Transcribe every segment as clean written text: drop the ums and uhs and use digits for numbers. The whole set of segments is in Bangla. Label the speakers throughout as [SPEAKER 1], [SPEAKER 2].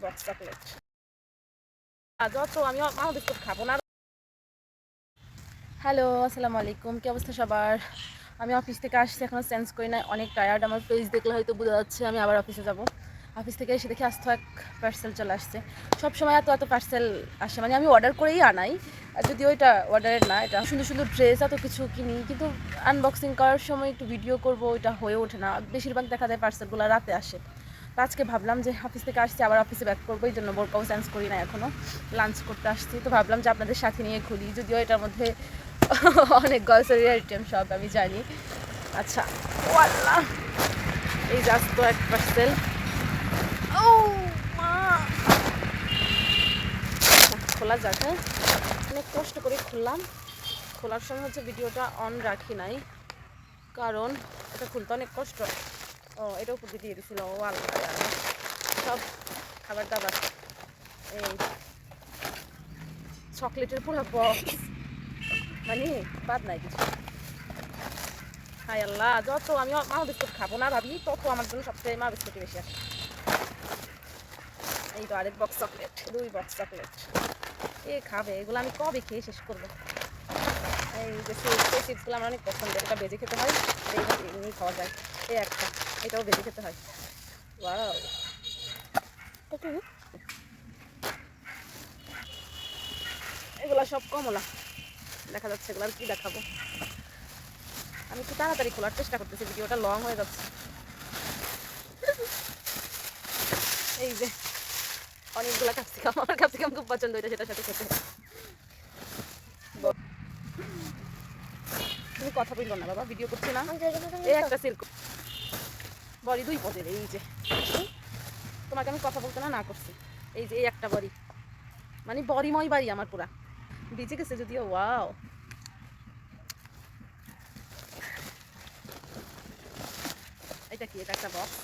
[SPEAKER 1] Box chocolate. যত আমি বিস্কুট খাবো না। হ্যালো, আসসালামু আলাইকুম, কি অবস্থা সবার? আমি অফিস থেকে আসছি, এখনও চেঞ্জ করি না, অনেক টায়ার্ড। আমার ফেস দেখলে হয়তো বোঝা যাচ্ছে আমি আবার অফিসে যাব। অফিস থেকে এসে দেখি আস্ত এক পার্সেল চলে আসছে। সবসময় এত পার্সেল আসে, মানে আমি অর্ডার করেই আনাই, আর যদিও এটা অর্ডারের না। এটা সুন্দর সুন্দর ড্রেস এত কিছু কিনি, কিন্তু আনবক্সিং করার সময় একটু ভিডিও করবো, এটা হয়ে ওঠে না। বেশিরভাগ দেখা যায় পার্সেলগুলো রাতে আসে। তো আজকে ভাবলাম যে অফিস থেকে আসছি, আবার অফিসে ব্যাক করবো, এই জন্য বোরকাও চেঞ্জ করি না এখনও। লাঞ্চ করতে আসছি, তো ভাবলাম যে আপনাদের সাথে নিয়ে খুলি, যদিও এটার মধ্যে অনেক গ্রসারি আইটেম সব আমি জানি। আচ্ছা, ও আল্লাহ, এই জাস্ট তো এক পার্সেল। ও মা, খোলা যাক। হ্যাঁ, অনেক কষ্ট করে খুললাম। খোলার সময় হচ্ছে ভিডিওটা অন রাখি নাই, কারণ এটা খুলতে অনেক কষ্ট। ও, এটা উপর দিয়ে দিয়েছিল। ও আল্লাহ, সব খাবার দাবার, এই চকলেটের পুরো বক্স, মানে বাদ নাই কিছু। হাই আল্লাহ, যত আমি মা বিস্কুট খাবো না ভাবি, তত আমার জন্য সবচেয়ে মা বিস্কুটই বেশি আসে। এই তো আরেক বক্স চকলেট, 2 বক্স চকলেট। এ খাবে এগুলো, আমি কবে খেয়ে শেষ করবো। এই যে চিপসগুলো আমার অনেক পছন্দের, এটা বেজে খেতে হয়, এইটা এমনি খাওয়া যায়। এই একটা, এটাও বেজে খেতে হয়। ওয়াও, এগুলা সব কমলা দেখা যাচ্ছে। এগুলো আর কি দেখাবো, আমি একটু তাড়াতাড়ি খোলার চেষ্টা করতেছি, ভিডিওটা লং হয়ে যাচ্ছে। এই যে অনেকগুলা ক্যাপসিকাম, আমার ক্যাপসিকাম খুব পছন্দ, এটা সেটার সাথে খেতে। তুমি কথা বললো না বাবা, ভিডিও করছি না। এই একটা সিল্ক বড়ি 2 পদের, এই যে তোমাকে আমি কথা বলতে না করছি। এই যে এই একটা বড়ি, মানে বড়িময় বাড়ি আমার পুরা, বেঁচে গেছে যদিও। ওয়াও, এটা কি? এটা একটা বক্স।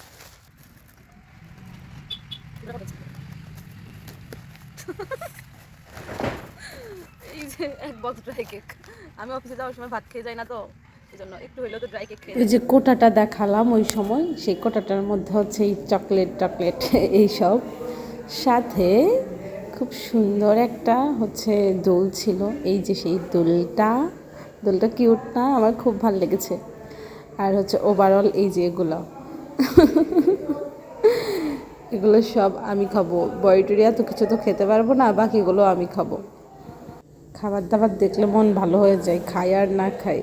[SPEAKER 1] এই যে এক বক্স ড্রাই কেক। আমি অফিসে যাওয়ার সময় ভাত খেয়ে যাই না, তো এই জন্য একটু হইলেও তো ড্রাই কেক খেয়ে।
[SPEAKER 2] ওই যে কোটাটা দেখালাম ওই সময়, সেই কোটাটার মধ্যে হচ্ছে এই চকলেট এইসব, সাথে খুব সুন্দর একটা হচ্ছে দোল ছিল। এই যে সেই দোলটা কিউট না? আমার খুব ভালো লেগেছে। আর হচ্ছে ওভারঅল এই যে এগুলো সব আমি খাবো। বড়িটরি এত কিছু তো খেতে পারবো না, বাকিগুলো আমি খাবো। খাবার দাবার দেখলে মন ভালো হয়ে যায়, খাই আর না খাই।